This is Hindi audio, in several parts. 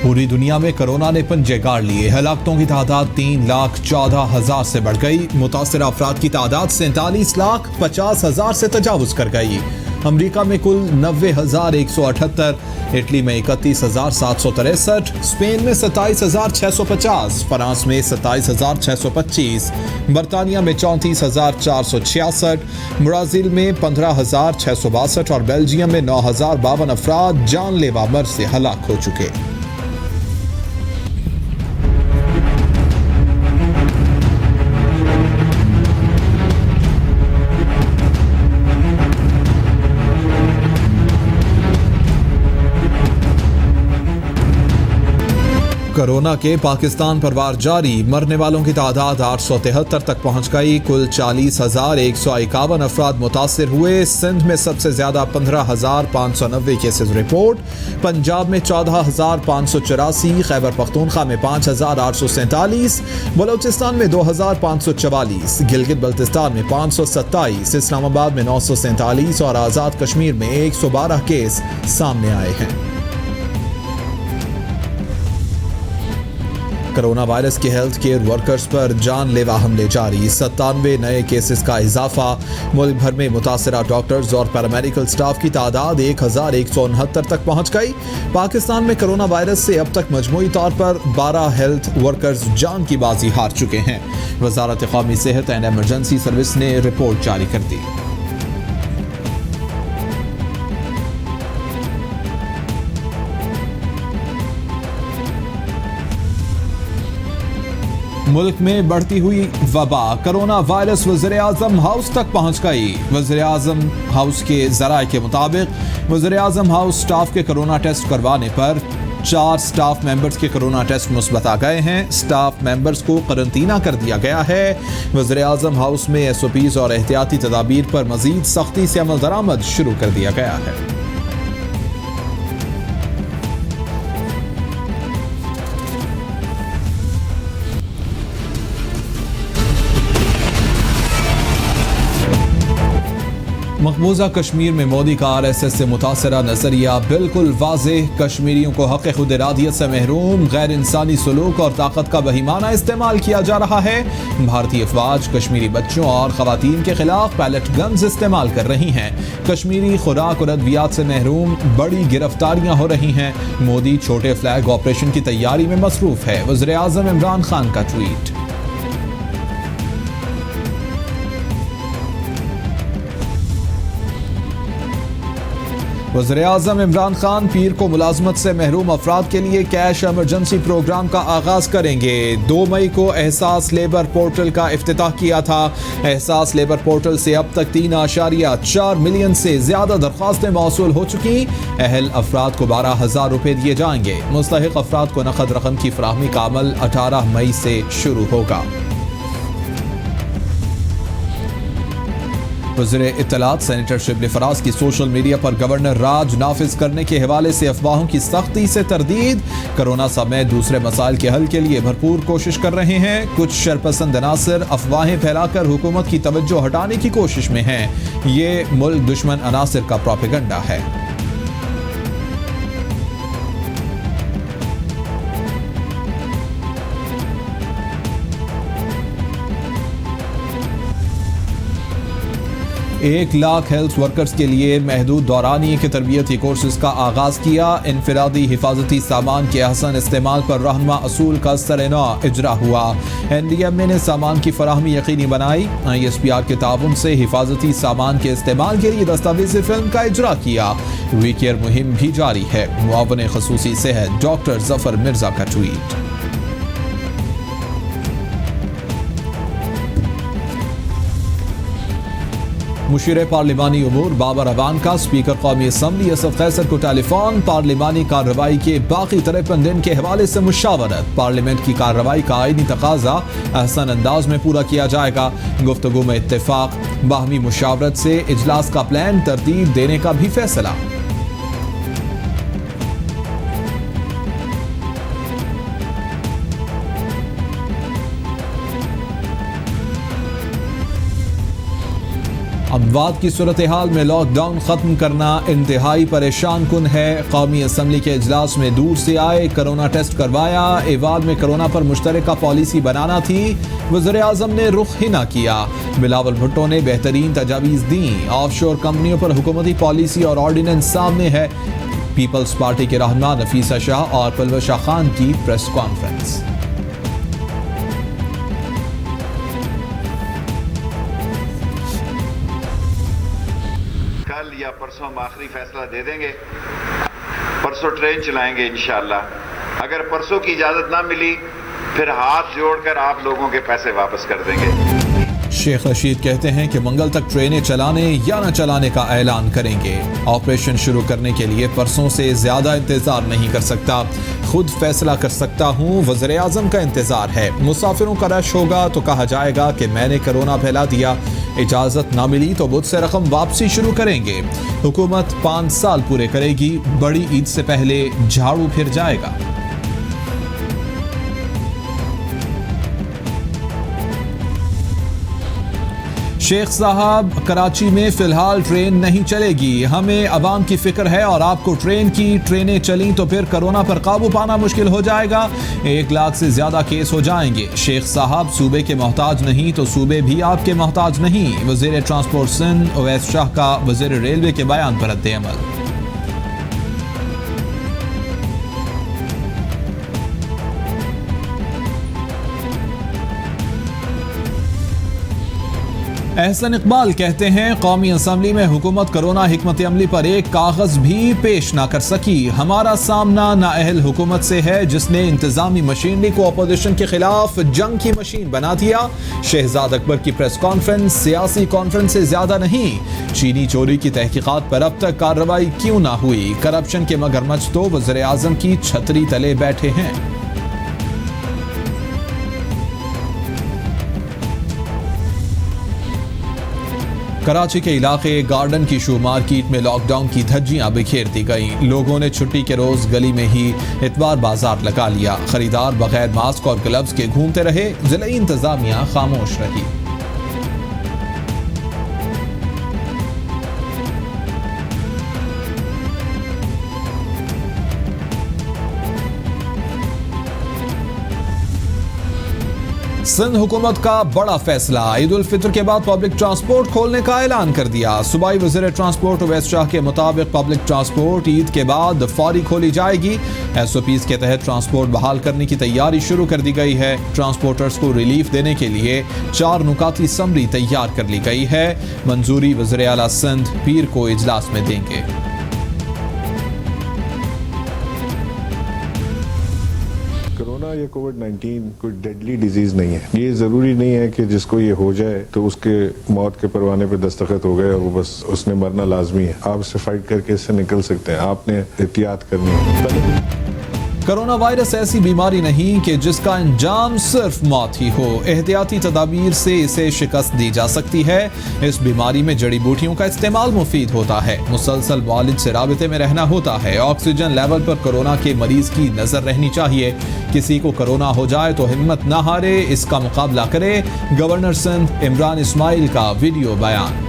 पूरी दुनिया में कोरोना ने पंजे गाड़ लिए। हलाकतों की तादाद 3,14,000 से बढ़ गई। मुतासिर अफराद की तादाद 47,50,000 से तजावुज कर गई। अमरीका में कुल 90,178, इटली में 31,763, स्पेन में 27,650, फ्रांस में 27,625, बरतानिया में 34,466, ब्राजील में 15,662 और बेल्जियम में 9,052 अफराद जानलेवा मर्ज से हलाक हो चुके। कोरोना के पाकिस्तान पर वार जारी। मरने वालों की तादाद 873 तक पहुंच गई। कुल 40,151 अफराद मुतासिर हुए। सिंध में सबसे ज्यादा 15,590 केसेस रिपोर्ट। पंजाब में 14,584, खैबर पख्तूनख्वा में 5,847, बलोचिस्तान में 2,544, गिलगित बल्तिस्तान में 527, इस्लामाबाद में 947 और आज़ाद कश्मीर में 112 केस सामने आए हैं। कोरोना वायरस के हेल्थ केयर वर्कर्स पर जानलेवा हमले जारी। 97 नए केसेस का इजाफा। मुल्क भर में मुतासरा डॉक्टर्स और पैरामेडिकल स्टाफ की तादाद 1,169 तक पहुंच गई। पाकिस्तान में कोरोना वायरस से अब तक मजमूई तौर पर 12 हेल्थ वर्कर्स जान की बाजी हार चुके हैं। वजारत कौमी सेहत एंड एमरजेंसी सर्विस ने रिपोर्ट जारी कर दी। मुल्क में बढ़ती हुई वबा। कोरोना वायरस वज़ीर आज़म हाउस तक पहुंच गई। वज़ीर आज़म हाउस के ज़राए के मुताबिक वज़ीर आज़म हाउस स्टाफ के कोरोना टेस्ट करवाने पर 4 स्टाफ मेंबर्स के कोरोना टेस्ट मुस्बत आ गए हैं। स्टाफ मेंबर्स को करंतना कर दिया गया है। वज़ीर आज़म हाउस में SOPs और एहतियाती तदाबीर पर मज़ीद सख्ती से अमल दरामद शुरू कर दिया गया है। मकबूजा कश्मीर में मोदी का RSS से मुतासरा नजरिया बिल्कुल वाज़ेह। कश्मीरियों को हक़ खुद इरादियत से महरूम, गैर इंसानी सलूक और ताकत का बहिमाना इस्तेमाल किया जा रहा है। भारतीय अफवाज कश्मीरी बच्चों और ख़वातीन के खिलाफ पैलेट गन्स इस्तेमाल कर रही हैं। कश्मीरी खुराक और अद्वियात से महरूम बड़ी गिरफ्तारियां हो रही हैं। मोदी छोटे फ्लैग ऑपरेशन की तैयारी में मसरूफ है। वज़ीर आज़म इमरान खान का ट्वीट। वज़ीर आज़म इमरान खान पीर को मुलाजमत से महरूम अफराद के लिए कैश एमरजेंसी प्रोग्राम का आगाज करेंगे। 2 मई को एहसास लेबर पोर्टल का इफ्तिताह किया था। एहसास लेबर पोर्टल से अब तक 3.4 मिलियन से ज्यादा दरख्वास्तें मौसूल हो चुकी। अहल अफराद को 12,000 रुपए दिए जाएंगे। मुस्तहिक अफराद को नकद रकम की फराहमी का अमल 18 मई से शुरू होगा। वज़ीरे इत्तलात सेनेटर शिबली फराज की सोशल मीडिया पर गवर्नर राज नाफिज करने के हवाले से अफवाहों की सख्ती से तरदीद। कोरोना समेत दूसरे मसाइल के हल के लिए भरपूर कोशिश कर रहे हैं। कुछ शरपसंद अनासर अफवाहें फैलाकर हुकूमत की तवज्जो हटाने की कोशिश में हैं। ये मुल्क दुश्मन अनासर का प्रोपेगेंडा है। एक लाख हेल्थ वर्कर्स के लिए महदूद दौरानी के तरबियती कोर्सेज का आगाज किया। इनफरादी हिफाजती सामान के अहसन इस्तेमाल पर रहनुमा असूल का सरेना इजरा हुआ। NDMA ने सामान की फराहमी यकीनी बनाई। ISPR के ताउन से हिफाजती सामान के इस्तेमाल के लिए दस्तावेजी फिल्म का इजरा किया। वी केयर मुहिम भी जारी है। मुआवन खसूसी सेहत डॉक्टर जफर मिर्जा का ट्वीट। मुशीर पार्लिमानी उमूर बाबर अवान का स्पीकर कौमी असम्बली असद कैसर को टेलीफोन। पार्लिमानी कार्रवाई के बाकी 53 दिन के हवाले से मुशावरत। पार्लियामेंट की कार्रवाई का आईनी तकाजा अहसन अंदाज में पूरा किया जाएगा। गुफ्तगू में इत्तेफाक। बाहमी मुशावरत से इजलास का प्लान तरतीब देने का भी फैसला। अमवात की सूरत हाल में लॉकडाउन खत्म करना इंतहाई परेशान कुन है। कौमी असम्बली के इजलास में दूर से आए, कोरोना टेस्ट करवाया, एवाल में कोरोना पर मुश्तरका पॉलिसी बनाना थी, वज़ीर आज़म ने रुख ही ना किया। बिलावल भुट्टो ने बेहतरीन तजावीज़ दी। ऑफशोर कंपनियों पर हुकूमती पॉलिसी और ऑर्डिनेंस सामने है। पीपल्स पार्टी के रहनुमा नफीसा शाह और पलवर शाह खान की प्रेस कॉन्फ्रेंस। कल या परसों हम आखिरी फैसला दे देंगे, परसों ट्रेन चलाएंगे इंशाअल्लाह। अगर परसों की इजाजत ना मिली फिर हाथ जोड़कर आप लोगों के पैसे वापस कर देंगे। शेख रशीद कहते हैं कि मंगल तक ट्रेनें चलाने या न चलाने का ऐलान करेंगे। ऑपरेशन शुरू करने के लिए परसों से ज्यादा इंतजार नहीं कर सकता, खुद फैसला कर सकता हूँ। वज़ीर आज़म का इंतजार है। मुसाफिरों का रश होगा तो कहा जाएगा कि मैंने कोरोना फैला दिया, इजाजत ना मिली तो मुझसे रकम वापसी शुरू करेंगे। हुकूमत 5 साल पूरे करेगी, बड़ी ईद से पहले झाड़ू फिर जाएगा। शेख साहब, कराची में फिलहाल ट्रेन नहीं चलेगी। हमें अवाम की फिक्र है और आपको ट्रेनें चली तो फिर कोरोना पर काबू पाना मुश्किल हो जाएगा। 1 लाख से ज्यादा केस हो जाएंगे। शेख साहब, सूबे के मोहताज नहीं तो सूबे भी आपके मोहताज नहीं। वज़ीर ट्रांसपोर्ट सिंध उवैस शाह का वज़ीर रेलवे के बयान पर रद्द-ए-अमल। एहसन इकबाल कहते हैं, कौमी असम्बली में हुकूमत कोरोना हिकमत अमली पर एक कागज भी पेश ना कर सकी। हमारा सामना नाअहल हुकूमत से है जिसने इंतजामी मशीनरी को अपोजिशन के खिलाफ जंग की मशीन बना दिया। शहजाद अकबर की प्रेस कॉन्फ्रेंस सियासी कॉन्फ्रेंस से ज्यादा नहीं। चीनी चोरी की तहकीकात पर अब तक कार्रवाई क्यों ना हुई? करप्शन के मगरमच्छ तो वज़ीर आज़म की छतरी तले बैठे हैं। कराची के इलाके गार्डन की शू मार्केट में लॉकडाउन की धज्जियां बिखेर दी गईं। लोगों ने छुट्टी के रोज गली में ही इतवार बाजार लगा लिया। खरीदार बगैर मास्क और ग्लव्स के घूमते रहे। जिला इंतजामिया खामोश रही। सिंध हुकूमत का बड़ा फैसला, ईद उल फित्र के बाद पब्लिक ट्रांसपोर्ट खोलने का ऐलान कर दिया। सूबाई वज़ीर ट्रांसपोर्ट उवैस शाह के मुताबिक पब्लिक ट्रांसपोर्ट ईद के बाद फौरी खोली जाएगी। SOPs के तहत ट्रांसपोर्ट बहाल करने की तैयारी शुरू कर दी गई है। ट्रांसपोर्टर्स को रिलीफ देने के लिए 4 नुकाती समरी तैयार कर ली गई है। मंजूरी वज़ीर आला सिंध पीर को इजलास में देंगे। कोरोना या कोविड-19 कोई डेडली डिजीज नहीं है। ये जरूरी नहीं है कि जिसको ये हो जाए तो उसके मौत के परवाने पे दस्तखत हो गए और वो बस उसने मरना लाजमी है। आप इससे फाइट करके इससे निकल सकते हैं। आपने एहतियात करनी है। कोरोना वायरस ऐसी बीमारी नहीं कि जिसका अंजाम सिर्फ मौत ही हो। एहतियाती तदाबीर से इसे शिकस्त दी जा सकती है। इस बीमारी में जड़ी बूटियों का इस्तेमाल मुफीद होता है। मुसलसल वालिद से राबिते में रहना होता है। ऑक्सीजन लेवल पर कोरोना के मरीज की नजर रहनी चाहिए। किसी को कोरोना हो जाए तो हिम्मत ना हारे, इसका मुकाबला करे। गवर्नर सिंध इमरान इस्माइल का वीडियो बयान।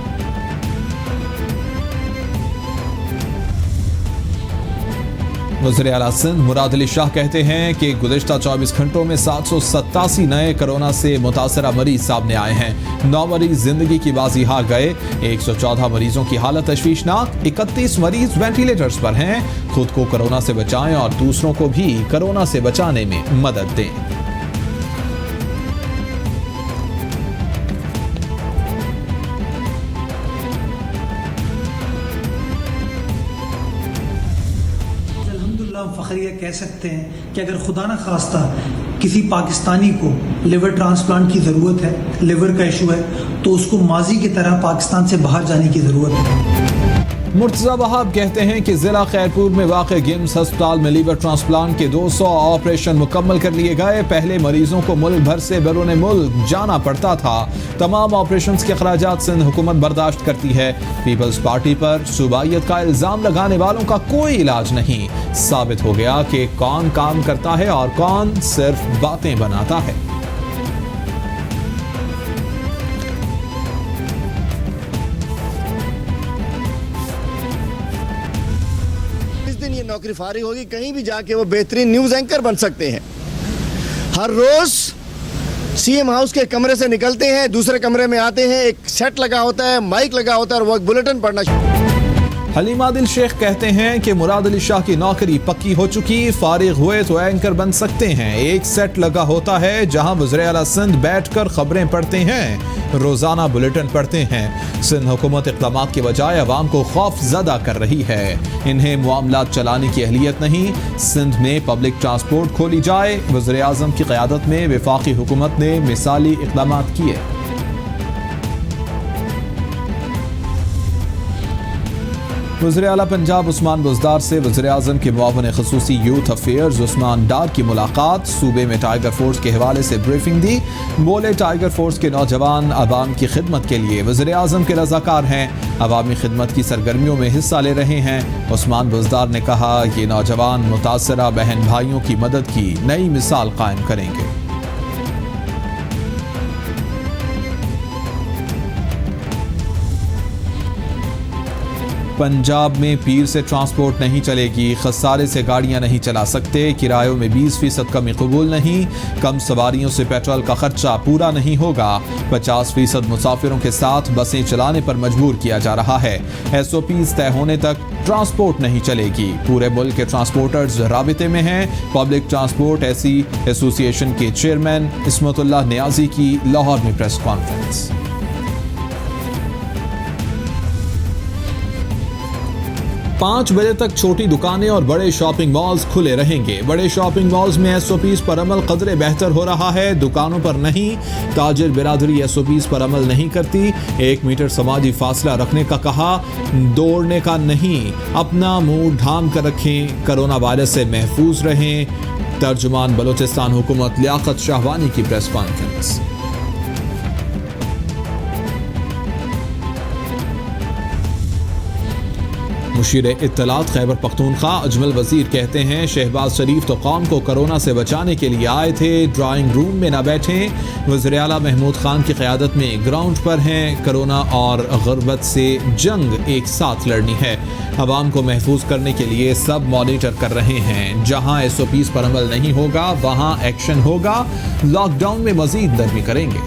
वज़ीर आला सिंध मुराद अली शाह कहते हैं कि गुज़िश्ता 24 घंटों में 787 नए कोरोना से मुतासरा मरीज सामने आए हैं। 9 मरीज जिंदगी की बाजी हार गए। 114 मरीजों की हालत तशवीशनाक। 31 मरीज वेंटिलेटर्स पर हैं। खुद को कोरोना से बचाएं और दूसरों को भी कोरोना से बचाने में मदद दें। फ़ख्रिया कह सकते हैं कि अगर खुदा न खास्ता किसी पाकिस्तानी को लिवर ट्रांसप्लांट की ज़रूरत है, लिवर का इशू है, तो उसको माजी की तरह पाकिस्तान से बाहर जाने की ज़रूरत है। मुर्तज़ा वहाब कहते हैं कि जिला खैरपुर में वाक़े गिम्स अस्पताल में लीवर ट्रांसप्लांट के 200 ऑपरेशन मुकम्मल कर लिए गए। पहले मरीजों को मुल्क भर से बैरून मुल्क जाना पड़ता था। तमाम ऑपरेशंस के खराजात सिंध हुकूमत बर्दाश्त करती है। पीपल्स पार्टी पर सूबाइयत का इल्ज़ाम लगाने वालों का कोई इलाज नहीं। साबित हो गया कि कौन काम करता है और कौन सिर्फ बातें बनाता है। नौकरी फारिग होगी, कहीं भी जाके वो बेहतरीन न्यूज़ एंकर बन सकते हैं। हर रोज़ सीएम हाउस के कमरे से निकलते हैं, दूसरे कमरे में आते हैं, एक सेट लगा होता है, माइक लगा होता है और वो एक बुलेटिन पढ़ना शुरू। हलीमा दिल शेख कहते हैं कि मुराद अली शाह की नौकरी पक्की हो चुकी, फारिग हुए तो एंकर बन सकते हैं। एक सेट लगा होता है जहां वज़ीर आला सिंध बैठकर खबरें पढ़ते हैं, रोजाना बुलेटिन पढ़ते हैं। सिंध हुकूमत इक़दामात के बजाय अवाम को खौफ ज़दा कर रही है। इन्हें मामलात चलाने की अहलियत नहीं। सिंध में पब्लिक ट्रांसपोर्ट खोली जाए। वज़ीर आज़म की क़यादत में वफाकी हुकूमत ने मिसाली इक़दामात किए। वज़ीर आला पंजाब उस्मान बुज़दार से वज़ीर आज़म के मुआविन ख़ुसूसी यूथ अफेयर्स उस्मान डार की मुलाकात। सूबे में टाइगर फोर्स के हवाले से ब्रीफिंग दी। बोले टाइगर फोर्स के नौजवान अवाम की खिदमत के लिए वज़ीर आज़म के रज़ाकार हैं, अवामी खिदमत की सरगर्मियों में हिस्सा ले रहे हैं। उस्मान बुज़दार ने कहा ये नौजवान मुतासरा बहन भाइयों की मदद की नई मिसाल कायम करेंगे। पंजाब में पीर से ट्रांसपोर्ट नहीं चलेगी, खसारे से गाड़ियां नहीं चला सकते, किरायों में 20% कमी कबूल नहीं, कम सवारियों से पेट्रोल का खर्चा पूरा नहीं होगा, 50% मुसाफिरों के साथ बसें चलाने पर मजबूर किया जा रहा है। SOPs तय होने तक ट्रांसपोर्ट नहीं चलेगी। पूरे मुल्क के ट्रांसपोर्टर्स राबिते में हैं। पब्लिक ट्रांसपोर्ट एसोसिएशन के चेयरमैन इस्मतुल्लाह नियाजी की लाहौर में प्रेस कॉन्फ्रेंस। 5 बजे तक छोटी दुकानें और बड़े शॉपिंग मॉल्स खुले रहेंगे। बड़े शॉपिंग मॉल्स में SOPs पर अमल कदरे बेहतर हो रहा है, दुकानों पर नहीं। ताजिर बिरादरी SOPs पर अमल नहीं करती। 1 मीटर समाजी फासला रखने का कहा, दौड़ने का नहीं। अपना मुंह ढांक कर रखें, कोरोना वायरस से महफूज रहें। तर्जुमान बलोचिस्तान हुकूमत लियाकत शाहवानी की प्रेस कॉन्फ्रेंस। मुशीर इत्तलात खैबर पख्तूनख्वा अजमल वजीर कहते हैं शहबाज शरीफ तो कौम को कोरोना से बचाने के लिए आए थे, ड्राइंग रूम में न बैठें। वज़ीर आला महमूद खान की क़यादत में ग्राउंड पर हैं। कोरोना और गुर्बत से जंग एक साथ लड़नी है। अवाम को महफूज करने के लिए सब मॉनिटर कर रहे हैं। जहां SOPs पर अमल नहीं होगा वहां एक्शन होगा। लॉकडाउन में मजीद नरमी करेंगे।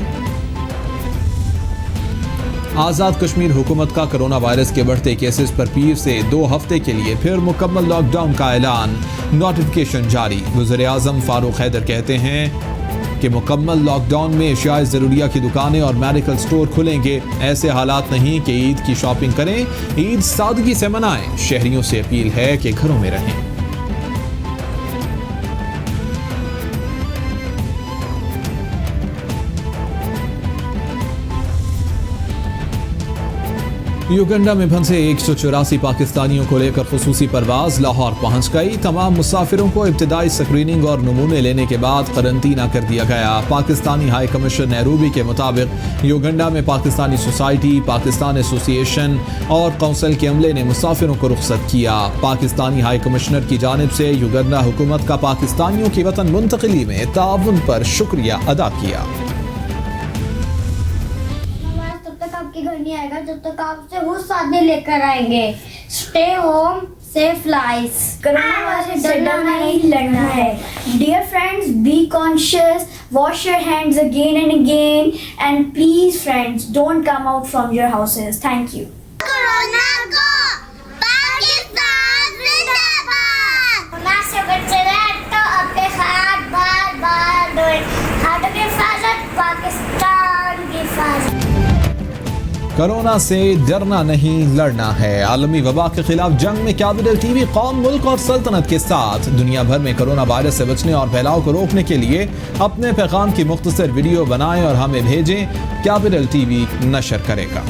आज़ाद कश्मीर हुकूमत का कोरोना वायरस के बढ़ते केसेस पर पीर से 2 हफ्ते के लिए फिर मुकम्मल लॉकडाउन का ऐलान, नोटिफिकेशन जारी। वज़ीर आज़म फारूक हैदर कहते हैं कि मुकम्मल लॉकडाउन में अशियाए ज़रूरिया की दुकानें और मेडिकल स्टोर खुलेंगे। ऐसे हालात नहीं कि ईद की शॉपिंग करें, ईद सादगी से मनाएं। शहरियों से अपील है कि घरों में रहें। युगंडा में फंसे 184 पाकिस्तानियों को लेकर खुसूसी परवाज लाहौर पहुंच गई। तमाम मुसाफिरों को इब्तिदाई स्क्रीनिंग और नमूने लेने के बाद करंतना कर दिया गया। पाकिस्तानी हाई कमिश्नर नैरोबी के मुताबिक युगंडा में पाकिस्तानी सोसाइटी, पाकिस्तान एसोसिएशन और कौंसिल के अमले ने मुसाफिरों को रुख्सत किया। पाकिस्तानी हाई कमिश्नर की जानिब से युगंडा हुकूमत का पाकिस्तानियों की वतन मुंतकिली में ताउन पर शुक्रिया अदा किया। घर नहीं आएगा जब तक आप उसे वो साथ नहीं लेकर आएंगे। Stay home, safe life. Corona virus से डरना नहीं, लड़ना है। Dear friends, be conscious, wash your hands again and again, and please friends don't come out from your houses. Thank you. Corona को पाकिस्तान जिंदाबाद। कोरोना से बचे रहें तो अपने हाथ बार-बार धोएं। हाथों की हिफाजत पाकिस्तान की हिफाजत। कोरोना से डरना नहीं, लड़ना है। आलमी वबा के खिलाफ जंग में कैपिटल टीवी कौम, मुल्क और सल्तनत के साथ। दुनिया भर में कोरोना वायरस से बचने और फैलाव को रोकने के लिए अपने पैगाम की मुख्तसर वीडियो बनाएं और हमें भेजें। कैपिटल टीवी नशर करेगा।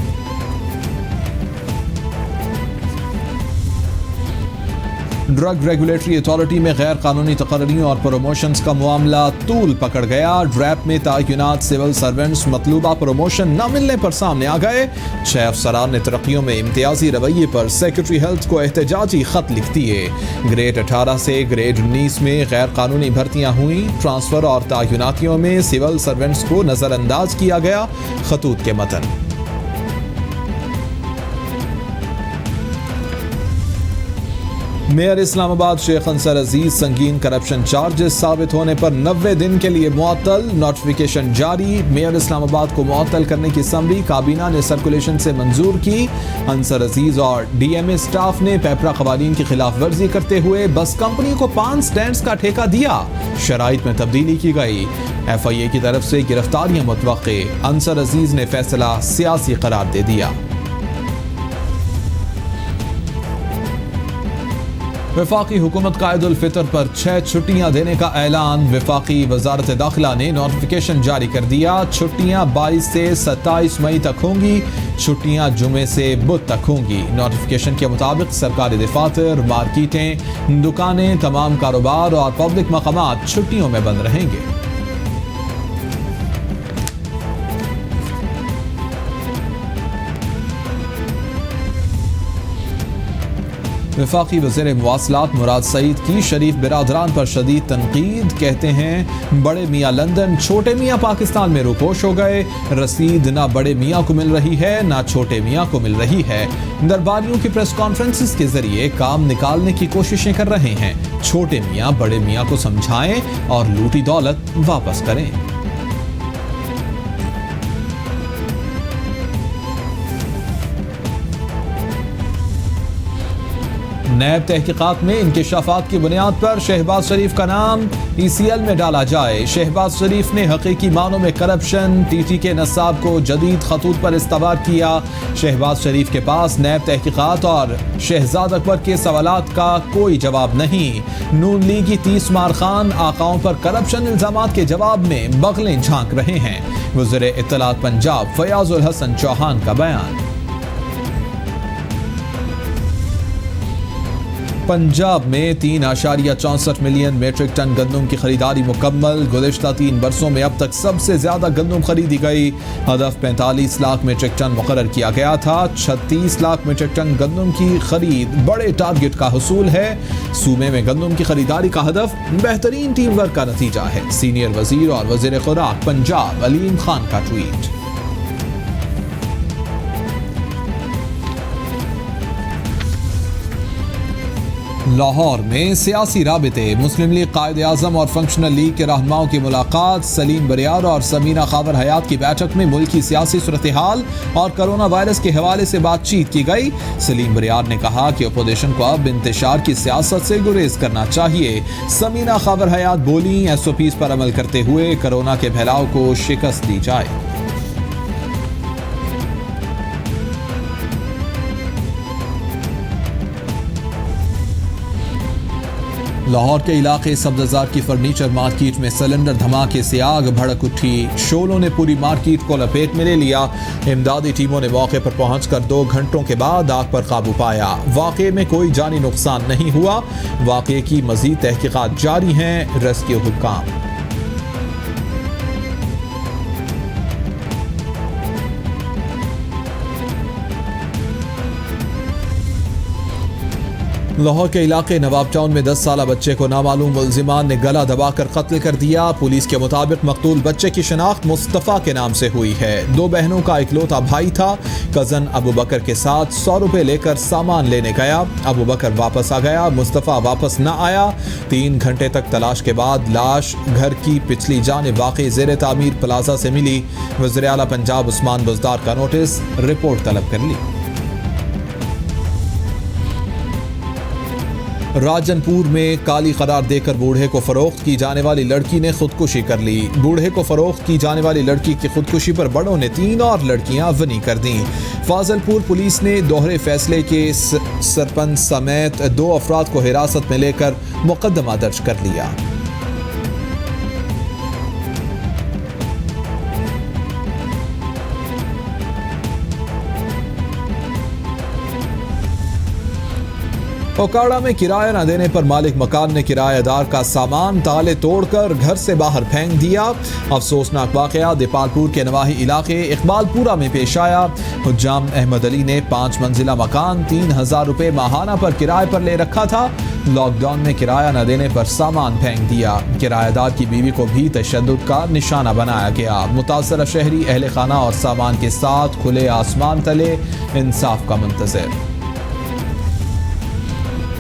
ड्रग रेगुलेटरी अथॉरिटी में गैर कानूनी तकर्रियों और प्रमोशंस का मामला तूल पकड़ गया। ड्रैप में तयनात सिविल सर्वेंट्स मतलूबा प्रमोशन न मिलने पर सामने आ गए। 6 अफसरान ने तरक्कियों में इम्तियाजी रवैये पर सेक्रेटरी हेल्थ को एहतजाजी खत लिख दिए। ग्रेड 18 से ग्रेड 19 में गैर कानूनी भर्तियां हुई। ट्रांसफर और तयनातियों में सिविल सर्वेंट्स को नजरअंदाज किया गया। खतूत के मतन। मेयर इस्लामाबाद शेख अंसर अजीज संगीन करप्शन चार्जेस साबित होने पर 90 दिन के लिए मुअत्तल, नोटिफिकेशन जारी। मेयर इस्लामाबाद को मुअत्तल करने की समरी काबीना ने सर्कुलेशन से मंजूर की। अंसर अजीज और DMA स्टाफ ने पेपरा कवानीन की खिलाफ वर्जी करते हुए बस कंपनी को 5 स्टैंड्स का ठेका दिया। शराइत में तब्दीली की गई। FIA की तरफ से गिरफ्तारियां मुतवक्के। अंसर अजीज ने फैसला सियासी करार दे दिया। वफाकी हुकूमत का ईद उल फितर पर 6 छुट्टियां देने का ऐलान। वफाकी वजारत दाखिला ने नोटिफिकेशन जारी कर दिया। छुट्टियां 22 से 27 मई तक होंगी। छुट्टियां जुमे से बुध तक होंगी। नोटिफिकेशन के मुताबिक सरकारी दफातर, मार्केटें, दुकानें, तमाम कारोबार और पब्लिक मकामात छुट्टियों में बंद रहेंगे। वफाकी वज़ीर मुवासलात मुराद सईद की शरीफ बिरादरान पर शदीद तनकीद। कहते हैं बड़े मियाँ लंदन, छोटे मियाँ पाकिस्तान में रूपोश हो गए। रसीद ना बड़े मियाँ को मिल रही है ना छोटे मियाँ को मिल रही है। दरबारियों की प्रेस कॉन्फ्रेंसिस के जरिए काम निकालने की कोशिशें कर रहे हैं। छोटे मियाँ बड़े मियाँ को समझाएं और लूटी दौलत वापस करें। नैब तहकीकात में इंकिशाफात की बुनियाद पर शहबाज शरीफ का नाम ECL में डाला जाए। शहबाज शरीफ ने हकीकी मानों में करप्शन, TT के नसाब को जदीद खतूत पर इस्तवार किया। शहबाज शरीफ के पास नैब तहकीकात और शहजाद अकबर के सवालात का कोई जवाब नहीं। नून लीगी 30 मार खान आकाओं पर करप्शन इल्जामात के जवाब में बगलें झांक रहे हैं। वज़ीर इत्तलात पंजाब फयाज उल हसन चौहान का बयान। पंजाब में 3.64 मिलियन मीट्रिक टन गंदम की खरीदारी मुकम्मल। गुज़िश्ता 3 बरसों में अब तक सबसे ज्यादा गंदम खरीदी गई। हदफ 45 लाख मीट्रिक टन मुकर्रर किया गया था। 36 लाख मीट्रिक टन गंदम की खरीद बड़े टारगेट का हुसूल है। सूबे में गंदम की खरीदारी का हदफ बेहतरीन टीम वर्क का नतीजा है। सीनियर वजीर और वजीर खुराक पंजाब अलीम खान का ट्वीट। लाहौर में सियासी राबिते, मुस्लिम लीग कायद आज़म और फंक्शनल लीग के रहनुमाओं की मुलाकात। सलीम बरियार और समीना खावर हयात की बैठक में मुल्की सियासी सूरत हाल और कोरोना वायरस के हवाले से बातचीत की गई। सलीम बरियार ने कहा कि अपोजिशन को अब इंतशार की सियासत से गुरेज करना चाहिए। समीना खावर हयात बोली, SOPs पर अमल करते हुए कोरोना के फैलाव को शिकस्त दी जाए। लाहौर के इलाके सब्ज़ार की फर्नीचर मार्केट में सिलेंडर धमाके से आग भड़क उठी। शोलों ने पूरी मार्केट को लपेट में ले लिया। इमदादी टीमों ने मौके पर पहुंचकर 2 घंटों के बाद आग पर काबू पाया। वाक़े में कोई जानी नुकसान नहीं हुआ। वाक़े की मज़ीद तहकीकात जारी हैं। रेस्क्यू हुक्काम। लाहौर के इलाके नवाब टाउन में 10 साला बच्चे को नामालूम मुल्जिमान ने गला दबाकर कत्ल कर दिया। पुलिस के मुताबिक मकतूल बच्चे की शनाख्त मुस्तफ़ा के नाम से हुई है। 2 बहनों का इकलौता भाई था। कजन अबू बकर के साथ 100 रुपए लेकर सामान लेने गया। अबू बकर वापस आ गया, मुस्तफ़ा वापस न आया। 3 घंटे तक तलाश के बाद लाश घर की पिछली जानिब वाक़ई ज़ेर तामीर प्लाजा से मिली। वज़ीर आला पंजाब उस्मान बुज़दार का नोटिस, रिपोर्ट तलब कर ली। राजनपुर में काली करार देकर बूढ़े को फरोख्त की जाने वाली लड़की ने खुदकुशी कर ली। बूढ़े को फरोख्त की जाने वाली लड़की की खुदकुशी पर बड़ों ने 3 और लड़कियां बनी कर दी। फाजलपुर पुलिस ने दोहरे फैसले के सरपंच समेत 2 अफराद को हिरासत में लेकर मुकदमा दर्ज कर लिया। ओकाड़ा में किराया न देने पर मालिक मकान ने किराएदार का सामान ताले तोड़कर घर से बाहर फेंक दिया। अफसोसनाक वाकया दीपालपुर के नवाही इलाके इकबालपुरा में पेश आया। हुज्जाम अहमद अली ने 5 मंजिला मकान 3000 रुपए माहाना पर किराए पर ले रखा था। लॉकडाउन में किराया न देने पर सामान फेंक दिया। किराएदार की बीवी को भी तशद्दुद का निशाना बनाया गया। मुतासरा शहरी अहले खाना और सामान के साथ खुले आसमान तले इंसाफ का मुंतज़िर।